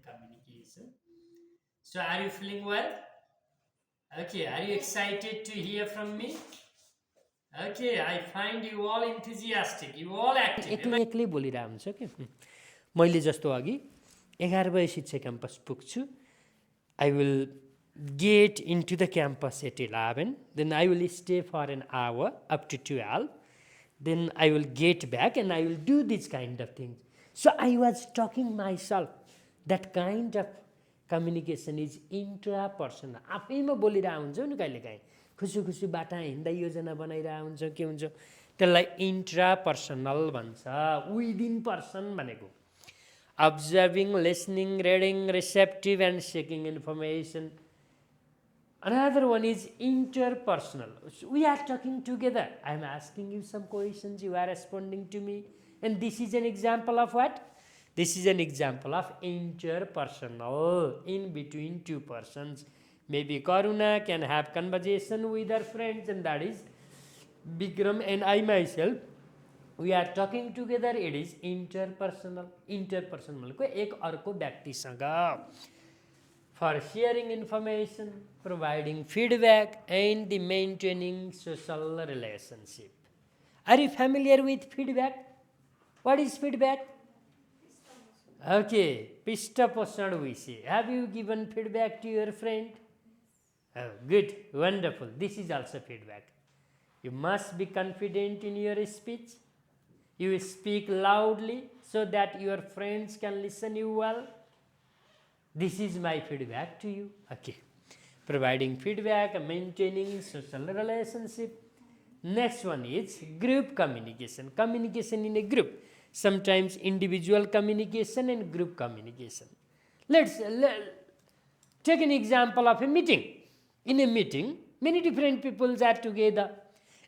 communication. So, are you feeling well? Okay, are you excited to hear from me? Okay, I find you all enthusiastic, you all active. एक्लै एक्लै बोलिरहेको हुन्छ कि मैले जस्तो अघि 11 बजे शिक्षा क्याम्पस पुग्छु. I will get into the campus at 11, then I will stay for an hour up to 12, then I will get back and I will do this kind of things. So I was talking myself, that kind of communication is intrapersonal. आफैमा बोलिरहेको हुन्छौ नि कहिलेकाहीँ खुसी खुसी बाटा हिँड्दा योजना बनाइरहेको हुन्छ के हुन्छ त्यसलाई इन्ट्रापर्सनल भन्छ. विदिन पर्सन भनेको observing, listening, reading, receptive and seeking information. Another one is interpersonal. So we are talking together. I am asking you some questions, you are responding to me. And this is an example of what? This is an example of interpersonal, in between two persons. Maybe Karuna can have conversation with her friends, and that is Bikram and I myself. We are talking together, it is interpersonal. Interpersonal को एक अर्को व्यक्तिसँग. For sharing information, providing feedback and the maintaining social relationship. Are you familiar with feedback? What is feedback? Okay, Pishtaposad we say. Have you given feedback to your friend? Oh, good, wonderful. This is also feedback. You must be confident in your speech. You speak loudly so that your friends can listen you well. This is my feedback to you. Okay. Providing feedback, maintaining social relationship. Next one is group communication. Communication in a group. Sometimes individual communication and group communication. Let's take an example of a meeting. In a meeting, many different peoples are together.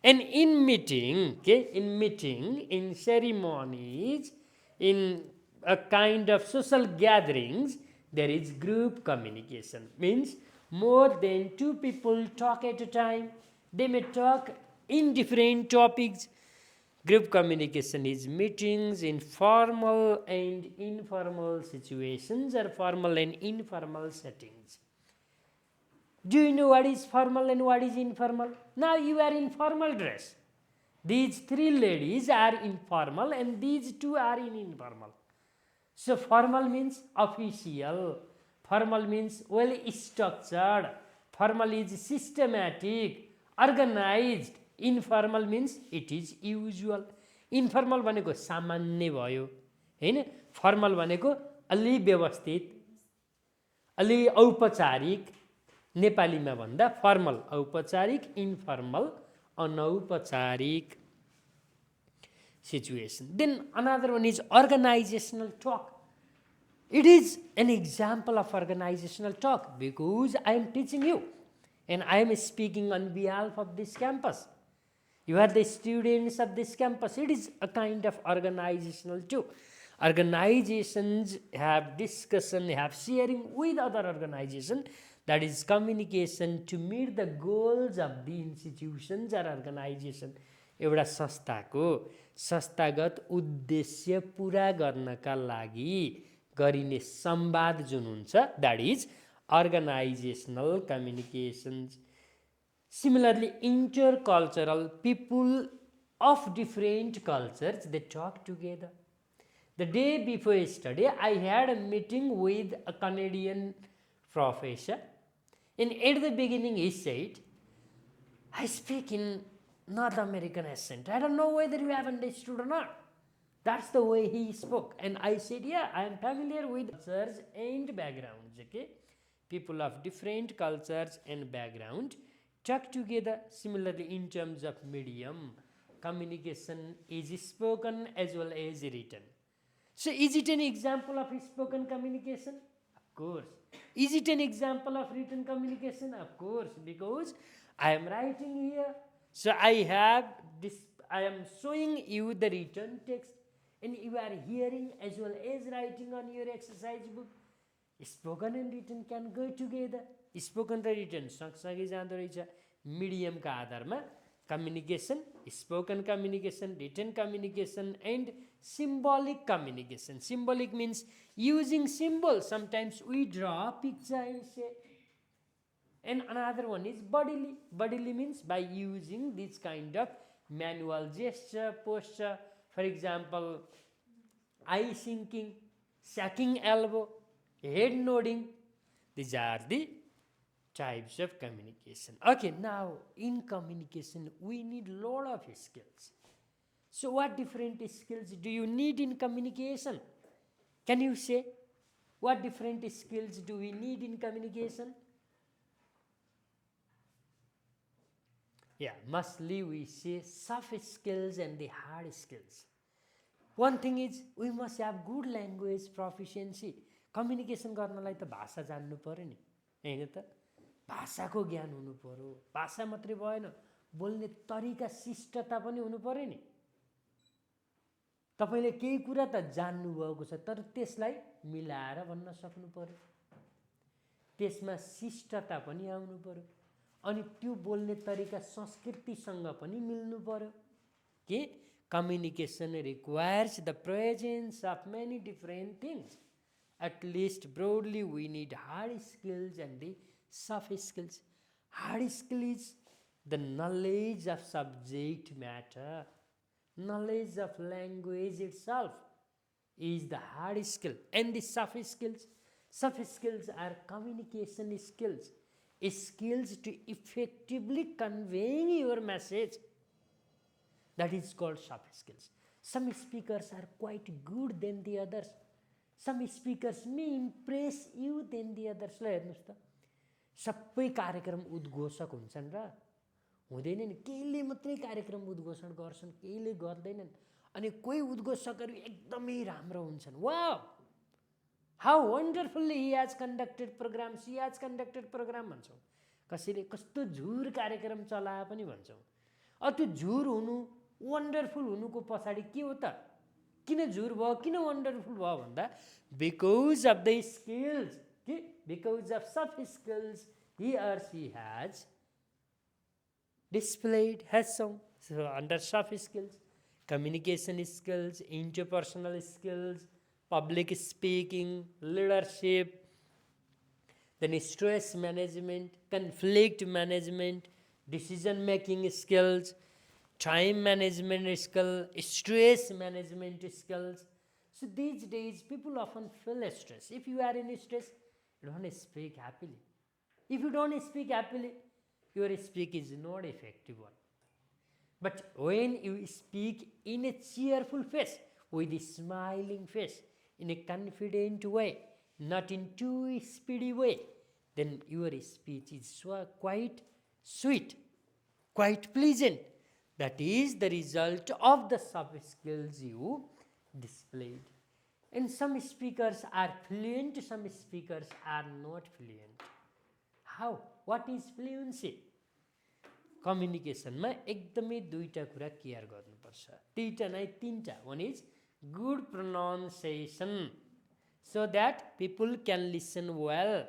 And in meeting, in ceremonies, in a kind of social gatherings, there is group communication. Means more than two people talk at a time. They may talk in different topics. Group communication is meetings in formal and informal situations or formal and informal settings. Do you know what is formal and what is informal? Now you are in formal dress. These three ladies are informal and these two are in informal. So formal means official. Formal means well structured. Formal is systematic, organized. Informal means it is usual. Informal भनेको सामान्य भयो हैन. Formal भनेको अलि व्यवस्थित, अलि औपचारिक. नेपालीमा भन्दा फर्मल औपचारिक, इन्फर्मल अनौपचारिक situation. Then another one is organizational talk. It is an example of organizational talk because I am teaching you and I am speaking on behalf of this campus. You are the students of this campus. It is a kind of organizational too. Organizations have discussion, have sharing with other organizations. That is communication to meet the goals of the institutions or organization. एउटा संस्थाको संस्थागत उद्देश्य पूरा गर्नका लागि गरिने संवाद जुन हुन्छ, that is organizational communications. Similarly, intercultural people of different cultures, they talk together. The day before yesterday, I had a meeting with a Canadian professor. And at the beginning he said, I speak in North American accent. I don't know whether you have understood or not. That's the way he spoke. And I said, yeah, I am familiar with cultures and backgrounds. Okay? People of different cultures and background talk together. Similarly, in terms of medium, communication is spoken as well as written. So is it an example of spoken communication? Of course. Is it an example of written communication? Of course, because I am writing here. So I am showing you the written text and you are hearing as well as writing on your exercise book. Spoken and written can go together. Spoken र written सँगसँगै जाँदो रहेछ. मिडियमका आधारमा Communication, spoken communication, written communication, and symbolic communication. Symbolic means using symbols. Sometimes we draw a picture and say. And another one is bodily. Bodily means by using this kind of manual gesture, posture. For example, eye sinking, shaking elbow, head nodding. These are the types of communication. Okay, now in communication we need lot of skills. So what different skills do you need in communication? Can you say what different skills do we need in communication? Yeah, mostly we say soft skills and the hard skills. One thing is we must have good language proficiency. Communication गर्नलाई त भाषा जान्नु पर्यो नि, हैन त? भाषाको ज्ञान हुनु पर्यो. भाषा मात्रै भएन, बोल्ने तरिका शिष्टता पनि हुनु पर्यो नि. तपाईले केही कुरा त जान्नु भएको छ तर त्यसलाई मिलाएर भन्न सक्नु पर्यो. त्यसमा शिष्टता पनि आउनु पर्यो. अनि त्यो बोल्ने तरिका संस्कृतिसँग पनि मिल्नु पर्यो. के communication requires the presence of many different things. At least broadly we need hard skills and the soft skills. Hard skill is the knowledge of subject matter. Knowledge of language itself is the hard skill. And the soft skills are communication skills. Skills to effectively conveying your message. That is called soft skills. Some speakers are quite good than the others. Some speakers may impress you than the others. ल हेर्नुस् त, सबै कार्यक्रम उद्घोषक हुन्छन् र हुँदैन नि. केहीले मात्रै कार्यक्रम उद्घोषण गर्छन्, केहीले गर्दैनन्. अनि कोही उद्घोषकहरू एकदमै राम्रो हुन्छन्. Wow, how wonderfully he has conducted programs, he has conducted program भन्छौँ. कसैले कस्तो झुर कार्यक्रम चलाए पनि भन्छौँ. त्यो झुर हुनु, वन्डरफुल हुनुको पछाडि के हो त? किन झुर भयो, किन वन्डरफुल भयो भन्दा because of the skills, because of soft skills he or she has displayed, has shown. So under soft skills, communication skills, interpersonal skills, public speaking, leadership, then stress management, conflict management, decision making skills, time management skill, stress management skills. So these days people often feel stress. If you are in stress, you don't speak happily. If you don't speak happily, your speak is not effective one. But when you speak in a cheerful face, with a smiling face, in a confident way, not in too speedy way, then your speech is quite sweet, quite pleasant. That is the result of the soft skills you displayed. And some speakers are fluent, some speakers are not fluent. How? What is fluency? कम्युनिकेसनमा एकदमै दुईटा कुरा care गर्नुपर्छ. दुईटा नै तीनटा. One is good pronunciation so that people can listen well.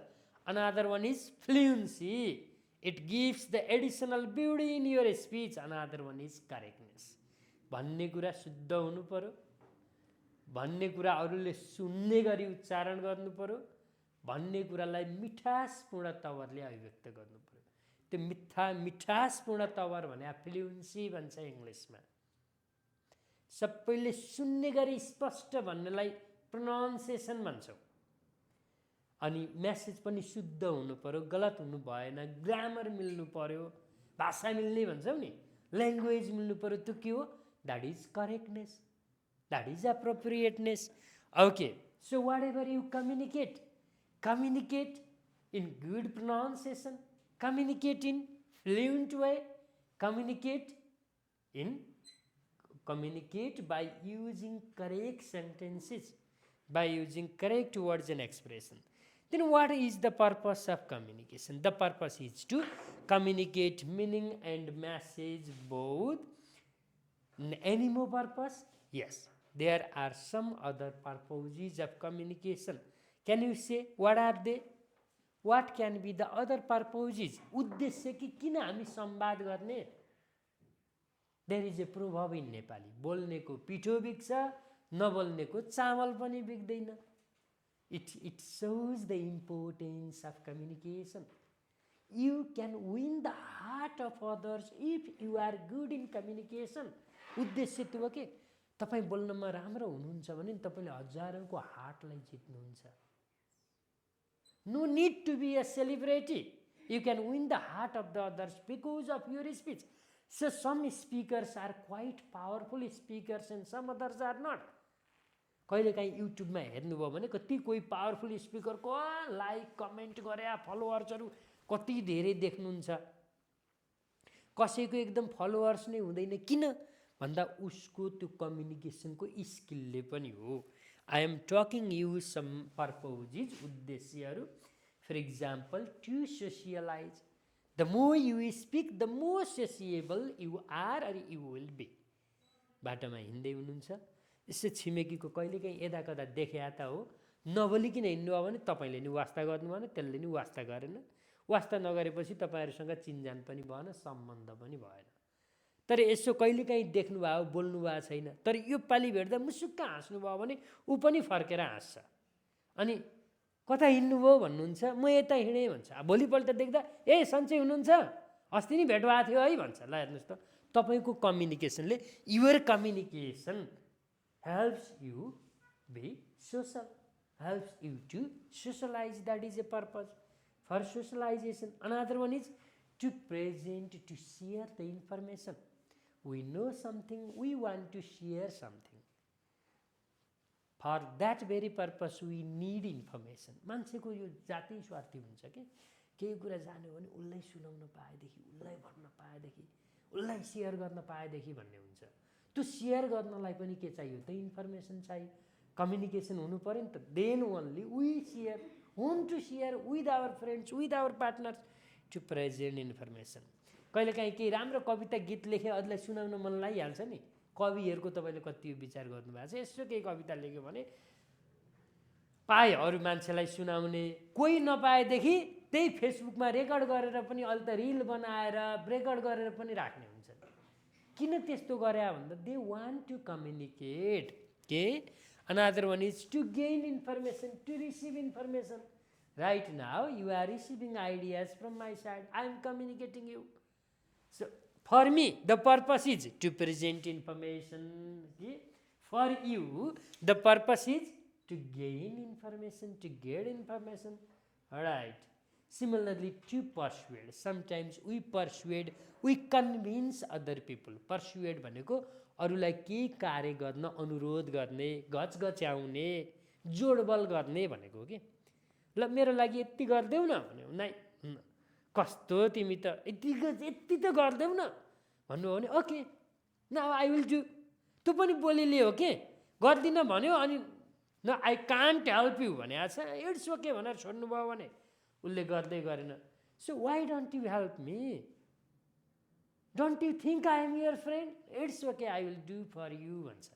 Another one is fluency. It gives the additional beauty in your speech. Another one is correctness. भन्ने कुरा शुद्ध हुनु पर्यो, भन्ने कुरा अरूले सुन्ने गरी उच्चारण गर्नु पर्यो, भन्ने कुरालाई मिठासपूर्ण तवरले अभिव्यक्त गर्नु पर्यो. त्यो मिठासपूर्ण तवर भने फ्लुएन्सी भन्छ इङ्ग्लिसमा. सबैले सुन्ने गरी स्पष्ट भन्नेलाई प्रोनाउन्सिएसन भन्छौँ. अनि मेसेज पनि शुद्ध हुनु पर्यो, गलत हुनु भएन, ग्रामर मिल्नु पर्यो, भाषा मिल्ने भन्छौँ नि, ल्याङ्ग्वेज मिल्नु पर्यो. त्यो के हो? That is correctness, that is appropriateness. Okay, so whatever you communicate, communicate in good pronunciation, communicate in fluent way, communicate by using correct sentences, by using correct words and expression. Then what is the purpose of communication? The purpose is to communicate meaning and message both. Any more purpose? Yes, there are some other purposes of communication. Can you say what are they? What can be the other purposes? उद्देश्य कि किन हामी संवाद गर्ने? There is a proverb in Nepali, बोल्नेको पिठो बिग्छ, नबोल्नेको चामल पनि बिग्दैन. It shows the importance of communication. You can win the heart of others if you are good in communication. उद्देश्य त्यो हो कि तपाईँ बोल्नमा राम्रो हुनुहुन्छ भने तपाईँले हजारौंको हार्टलाई जित्नुहुन्छ. No need to be a celebrity. You can win the heart of the others because of your speech. So some speakers are quite powerful speakers and some others are not. कहिलेकाहीँ युट्युबमा हेर्नुभयो भने कति कोही पावरफुल स्पिकरको लाइक कमेन्ट गरे फलोवर्सहरू कति धेरै देख्नुहुन्छ. कसैको एकदम फलोवर्स नै हुँदैन. किन भन्दा उसको त्यो कम्युनिकेसनको स्किलले पनि हो. I am talking you some purposes, उद्देश्यहरू. For example, to socialise. The more you speak the more sociable you are or you will be. बाटोमा हिँड्दै हुनुहुन्छ, यसो छिमेकीको कहिलेकाहीँ यदा कदा देखे त हो, नबोलिकन हिँड्नुभयो भने तपाईँले नि वास्ता गर्नु भएन, त्यसले नि वास्ता गरेन. वास्ता नगरेपछि तपाईँहरूसँग चिनजान पनि भएन, सम्बन्ध पनि भएन. तर यसो कहिलेकाहीँ देख्नुभयो, बोल्नुभएको छैन, तर यो पालि भेट्दा मुसुक्क हाँस्नुभयो भने ऊ पनि फर्केर हाँस्छ. अनि कता हिँड्नुभयो भन्नुहुन्छ, म यता हिँडेँ भन्छ. भोलिपल्ट देख्दा ए सन्चै हुनुहुन्छ, अस्ति नि भेट भएको थियो है भन्छ. ल हेर्नुहोस् त, तपाईँको कम्युनिकेसनले, your communication helps you be social, helps you to socialize. That is a purpose for socialization. Another one is to present, to share the information. We know something, we want to share something. For that very purpose we need information. मान्छेको यो जाति स्वार्थी हुन्छ के, केही कुरा जान्यो भने उसलाई सुनाउन पाएदेखि, उसलाई भन्न पाएदेखि, उसलाई सेयर गर्न पाएदेखि भन्ने हुन्छ. त्यो सेयर गर्नलाई पनि के चाहियो त, इन्फर्मेसन चाहियो. कम्युनिकेसन हुनु पर्यो नि त. Then only we share, whom to share with our friends, with our partners, to present information. कहिलेकाहीँ केही राम्रो कविता गीत लेखे अरूलाई सुनाउन मन लागिहाल्छ नि. कविहरूको तपाईँले कति विचार गर्नुभएको छ. यसो केही कविता लेख्यो भने पाए अरू मान्छेलाई सुनाउने, कोही नपाएदेखि त्यही फेसबुकमा रेकर्ड गरेर पनि अहिले त रिल बनाएर रेकर्ड गरेर पनि राख्ने हुन्छ. किन त्यस्तो गरे भन्दा दे वान्ट टु कम्युनिकेट. के another one is to gain information, to receive information. Right now you are receiving ideas from my side, I am communicating you. So for me the purpose is to present information. For you the purpose is to gain information, to get information. Right. Similarly, to persuade. Sometimes we persuade, we convince other people. Persuade भनेको अरूलाई केही कार्य गर्न अनुरोध गर्ने, गचगच्याउने, जोडबल गर्ने भनेको हो कि. ल मेरो लागि यति गरिदेऊ न भन्यो, नाइ कस्तो तिमी त यति त गरिदेऊ न भन्नु हो भने okay now I will do. त्यो पनि बोलीले हो के, गर्दिन भन्यो अनि न आई कान्ट हेल्प यु भने छ, इट्स ओके भनेर छोड्नुभयो भने उसले गर्दै गरेन. So why don't you help me, don't you think I am your friend, it's okay I will do for you भन्छ.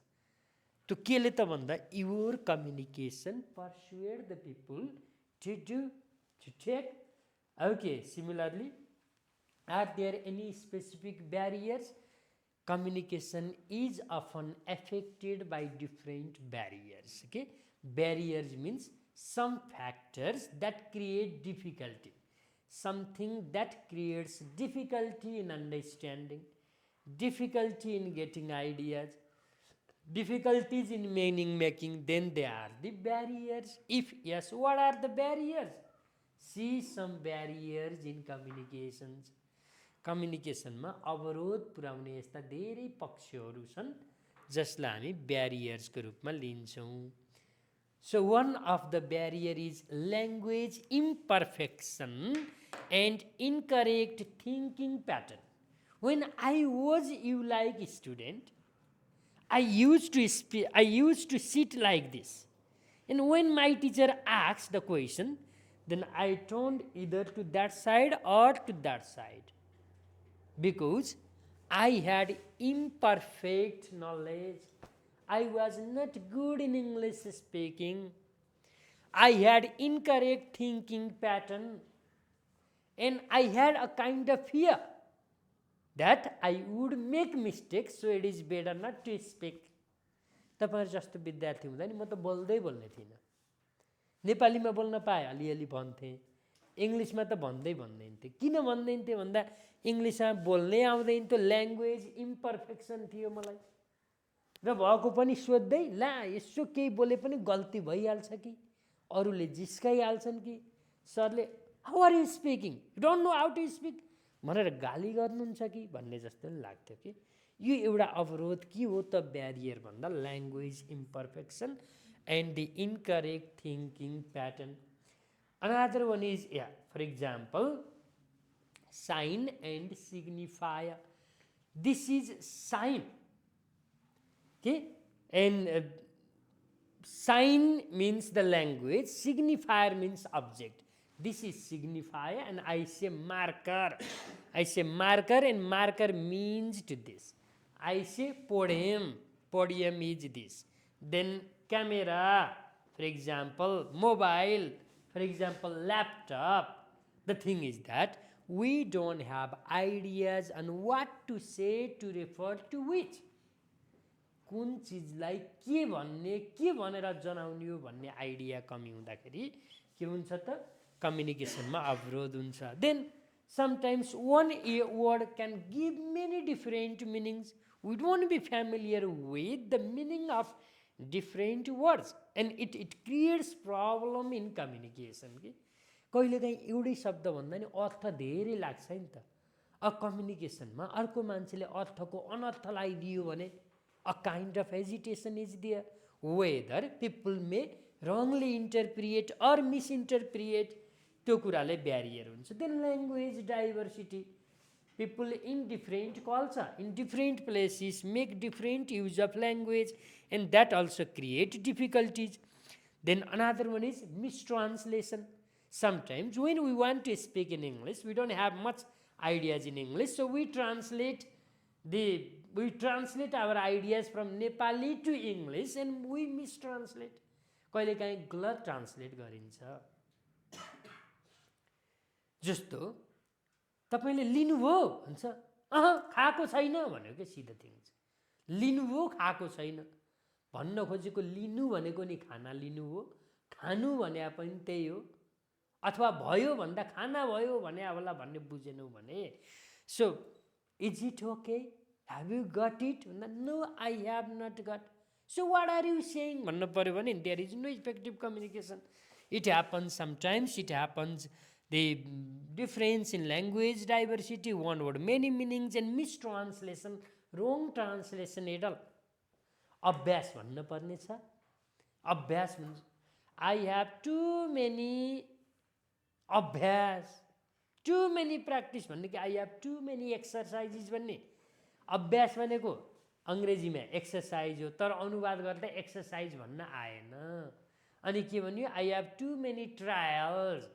त्यो केले त भन्दा your communication persuade the people to do, to take. Okay. Similarly, are there any specific barriers? Communication is often affected by different barriers. Okay, barriers means some factors that create difficulty, something that creates difficulty in understanding, difficulty in getting ideas, difficulties in meaning making. Then they are the barriers. If yes, what are the barriers? See some barriers in communications. कम्युनिकेसनमा अवरोध पुर्याउने यस्ता धेरै पक्षहरू छन् जसलाई हामी ब्यारियर्सको रूपमा लिन्छौँ. So one of the barrier is language imperfection and incorrect thinking pattern. When I was you like student, I used to sit like this, and when my teacher asked the question, then I turned either to that side or to that side, because I had imperfect knowledge. I was not good in English speaking. I had incorrect thinking pattern, and I had a kind of fear that I would make mistakes, so it is better not to speak. तपाईहरु जस्तो विद्यार्थी हुँदा नि म त बोल्दै बोल्ने थिइनँ, नेपालीमा बोल्न पाए अलिअलि भन्थे, इङ्ग्लिसमा त भन्दैन थिए। किन भन्दैन थिए भन्दा इङ्ग्लिसमा बोल्नै आउँदैन थियो, ल्याङ्ग्वेज इम्परफेक्सन थियो मलाई, र भएको पनि सोध्दै ला यसो केही बोले पनि गल्ती भइहाल्छ कि, अरूले जिस्काइहाल्छन् कि, सरले how are you speaking, you don't know how to speak भनेर गाली गर्नुहुन्छ कि भन्ने जस्तो लाग्थ्यो कि यो एउटा अवरोध के हो त ब्यारियर भन्दा language imperfection and the incorrect thinking pattern. Another one is, for example, sign and signifier. This is sign, okay, and sign means the language, signifier means object. This is signifier and I say marker. I say marker and marker means to this. I say podium, podium is this. Then camera, for example, mobile, for example, laptop. The thing is that we don't have ideas on what to say to refer to which. कुन चिजलाई के भन्ने के भनेर जनाउने हो भन्ने idea कमी हुँदाखेरि के हुन्छ त कम्युनिकेसनमा अवरोध हुन्छ. Then sometimes one word can give many different meanings. We don't be familiar with the meaning of different words and it creates problem in communication. कहिलेकाहीँ एउटै शब्द भन्दा नि अर्थ धेरै लाग्छ नि त. कम्युनिकेसनमा अर्को मान्छेले अर्थको अनर्थ लगाइदियो भने a kind of hesitation is there, whether people may wrongly interpret or misinterpret. त्यो कुराले ब्यारियर हुन्छ. Then language diversity. People in different culture, in different places make different use of language and that also create difficulties. Then another one is mistranslation. Sometimes when we want to speak in English, we don't have much ideas in English, so we translate our ideas from Nepali to English and we mistranslate. कहिलेकाहीँ गलत translate गरिन्छ. जस्तो तपाईले लिनुभयो भन्छ, खाएको छैन भन्यो के सिधा थिङ. लिनुभयो खाएको छैन भन्न खोजेको लिनु भनेको नि खाना लिनु हो, खानु भने पनि त्यही हो, अथवा भयो भन्दा खाना भयो भने होला भन्ने बुझेनौ भने. So is it okay, have you got it? No, I have not got. So what are you saying? भन्नु पर्यो भने there is no effective communication. It happens sometimes, it happens the difference in language diversity, one word many meanings and mistranslation, wrong translation et al. अभ्यास भन्नु पर्ने छ. अभ्यास भन्छ I have too many अभ्यास, too many practice भन्ने कि I have too many exercises भन्ने. अभ्यास भनेको अङ्ग्रेजीमा एक्सरसाइज हो, तर अनुवाद गर्दा एक्सरसाइज भन्न आएन. अनि के भन्यो, I have too many trials,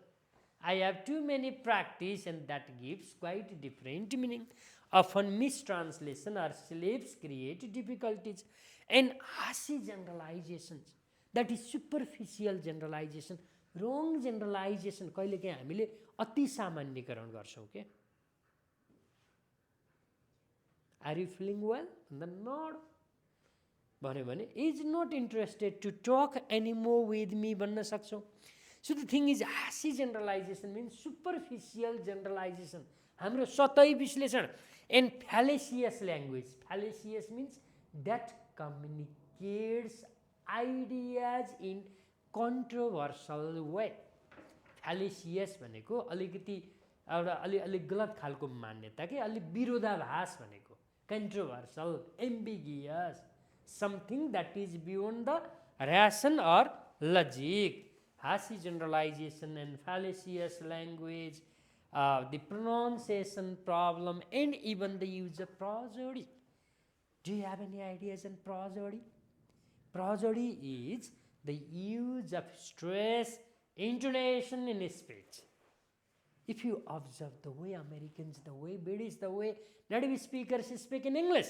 I have too many practice and that gives quite different meaning. Often mistranslation or slips create difficulties and hasty generalisations, that is superficial generalisation, wrong generalisation. कहिलेकाहीँ हामीले अति सामान्यकरण गर्छौँ के. Are you feeling well? The nod. भन्यो भने is not interested to talk anymore with me भन्न सक्छौँ. So the thing is, हासी generalization means superficial generalization, हाम्रो सतही विश्लेषण. And fallacious language. Fallacious means that communicates ideas in controversial way. Fallacious भनेको अलिकति एउटा अलि गलत खालको मान्यता कि अलि विरोधाभास भनेको. Controversial, ambiguous, something that is beyond the ration or logic. Hazy generalization and fallacious language, the pronunciation problem, and even the use of prosody. Do you have any ideas on prosody? Prosody is the use of stress, intonation in speech. If you observe the way Americans, the way British, the way native speakers speak in English,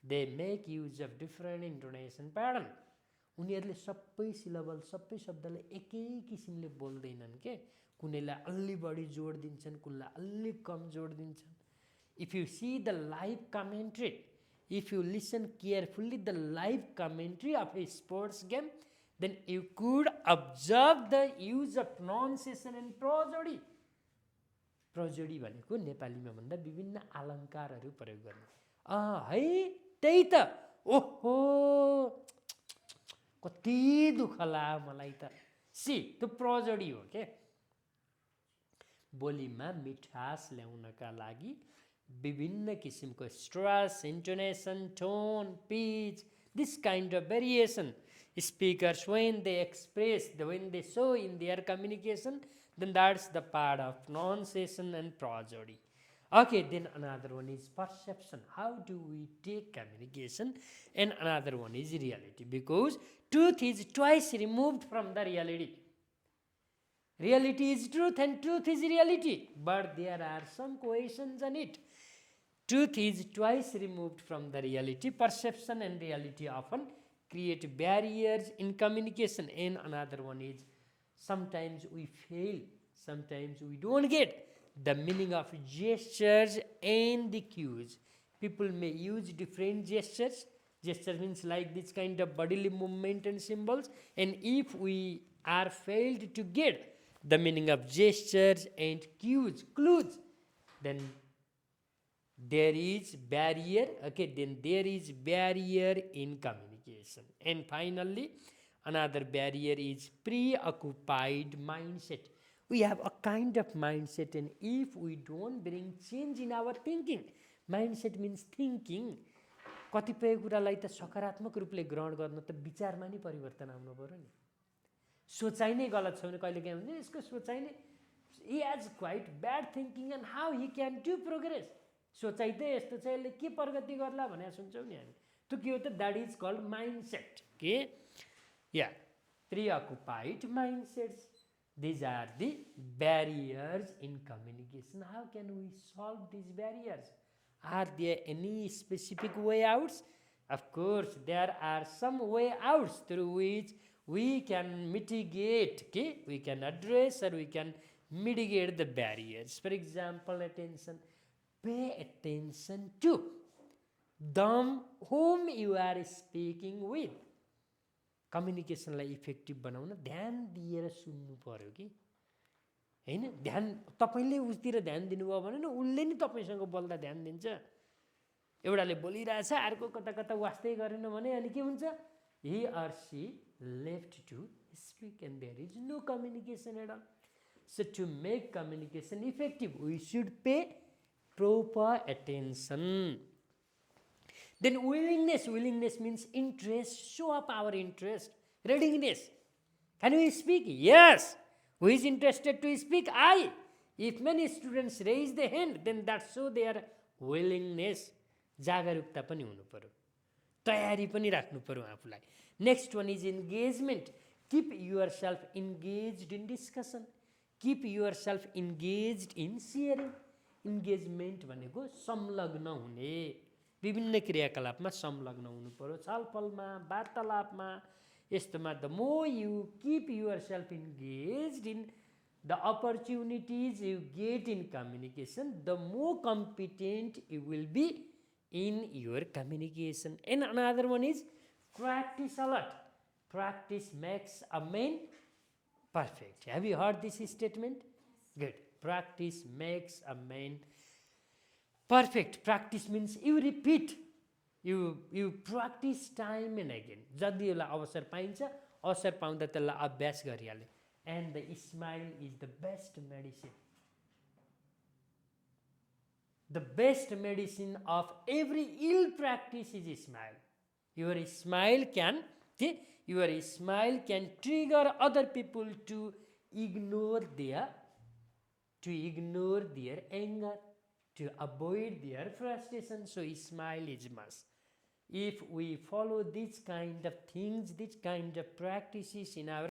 they make use of different intonation pattern. उनीहरूले सबै syllable सबै शब्दलाई एकै किसिमले बोल्दैनन् के. कुनैलाई अलि बढी जोड दिन्छन्, कुनैलाई अलि कम जोड दिन्छन्. If you see the live commentary, if you listen carefully the live commentary of a sports game, then you could observe the use of pronunciation and prosody. Prosody भनेको नेपालीमा भन्दा विभिन्न अलङ्कारहरू प्रयोग गर्ने। है त्यही त, ओहो कति दुःख लाग्यो मलाई त। सी त्यो prosody हो के। बोलीमा मिठास ल्याउनका लागि विभिन्न किसिमको stress, intonation, tone, pitch, this kind of variation speakers when they express, when they show in their communication, then that's the part of pronunciation and prosody. Okay, then another one is perception. How do we take communication? And another one is reality, because truth is twice removed from the reality. Reality is truth and truth is reality, but there are some questions on it. Truth is twice removed from the reality. Perception and reality often create barriers in communication. And another one is sometimes we fail, sometimes we don't get the meaning of gestures and the cues. People may use different gestures. Gesture means like this kind of bodily movement and symbols. And if we are failed to get the meaning of gestures and cues, clues, then there is barrier. Okay, then there is barrier in communication. And finally, another barrier is preoccupied mindset. We have a kind of mindset, and if we don't bring change in our thinking, mindset means thinking. कतिपय कुरालाई त सकारात्मक रूपले ग्रहण गर्न त विचारमा नै परिवर्तन आउनु पर्यो नि। सोचाइ नै गलत छ भने कहिले के हुन्छ, यसको सोचाइ नै, he has quite bad thinking and how he can do progress. सोचाइ त यस्तो छ, यसले के प्रगति गर्ला भनेर सुन्छौँ नि हामी। त्यो के हो त, that is called mindset. Okay, yeah, preoccupied mindsets. These are the barriers in communication. How can we solve these barriers? Are there any specific way outs? Of course, there are some way outs through which we can mitigate, okay? We can address or we can mitigate the barriers. For example, attention. Pay attention to them whom you are speaking with. कम्युनिकेसनलाई effective बनाउन ध्यान दिएर सुन्नु पर्यो कि हैन। ध्यान तपाईले उसतिर ध्यान दिनुभयो भने न उले नि तपाईसँग बोल्दा ध्यान दिन्छ। एउटाले बोलिरहेछ, अर्को कता कता वास्तै गरेन भने अनि के हुन्छ, he or she left to speak and there is no communication at all. So to make communication effective, we should pay proper attention. Then willingness. Willingness means interest. Show up our interest. Readiness. Can we speak? Yes. Who is interested to speak? I. If many students raise their hand, then that shows their willingness. जागरुकता पनि हुनु पर्यो, तयारी पनि राख्नु पर्यो आफूलाई। Next one is engagement. Keep yourself engaged in discussion. Keep yourself engaged in sharing. Engagement भनेको संलग्न हुने, विभिन्न क्रियाकलापमा संलग्न हुनु पर्यो, छलफलमा, वार्तालापमा, यस्तोमा। The more you keep yourself engaged in the opportunities you get in communication, the more competent you will be in your communication. And another one is practice a lot. Practice makes a man perfect. Have you heard this statement? Good. Practice makes a man perfect. Practice means you repeat, you practice time and again. जति बेला अवसर पाइन्छ, अवसर पाउँदा त्यसलाई अभ्यास गरिहाल्ने। And the smile is the best medicine. The best medicine of every ill practice is a smile. Your smile can trigger other people to ignore their anger, to avoid their frustration. So smile is must. If we follow these kind of things, these kind of practices in our